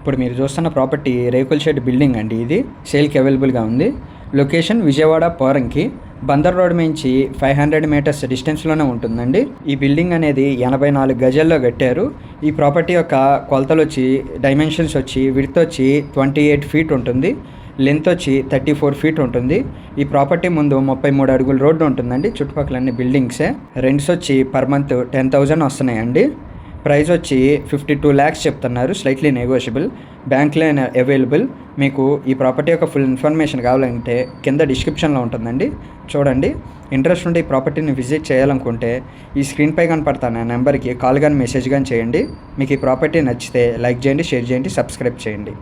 ఇప్పుడు మీరు చూస్తున్న ప్రాపర్టీ రేకుల షెడ్ బిల్డింగ్ అండి. ఇది సేల్కి అవైలబుల్గా ఉంది. లొకేషన్ విజయవాడ పోరంకి, బందర్ రోడ్ నుంచి 500 మీటర్స్ డిస్టెన్స్లోనే ఉంటుందండి. ఈ బిల్డింగ్ అనేది 84 గజాల్లో కట్టారు. ఈ ప్రాపర్టీ యొక్క కొలతలు వచ్చి డైమెన్షన్స్ వచ్చి విడ్త్ వచ్చి 28 ఫీట్ ఉంటుంది, లెంత్ వచ్చి 34 ఫీట్ ఉంటుంది. ఈ ప్రాపర్టీ ముందు 33 అడుగుల రోడ్డు ఉంటుందండి. చుట్టుపక్కల అన్ని బిల్డింగ్సే. రెంట్స్ వచ్చి పర్ మంత్ 10,000 వస్తున్నాయండి. ప్రైస్ వచ్చి 52 lakhs చెప్తున్నారు, slightly negotiable. Bank loan available. మీకు ఈ ప్రాపర్టీ యొక్క ఫుల్ ఇన్ఫర్మేషన్ కావాలంటే కింద డిస్క్రిప్షన్లో ఉంటుందండి, చూడండి. ఇంట్రెస్ట్ ఉంటే ఈ ప్రాపర్టీని విజిట్ చేయాలనుకుంటే ఈ స్క్రీన్పై కనపడతాను నెంబర్కి కాల్ కానీ మెసేజ్ కానీ చేయండి. మీకు ఈ ప్రాపర్టీ నచ్చితే లైక్ చేయండి, షేర్ చేయండి, సబ్స్క్రైబ్ చేయండి.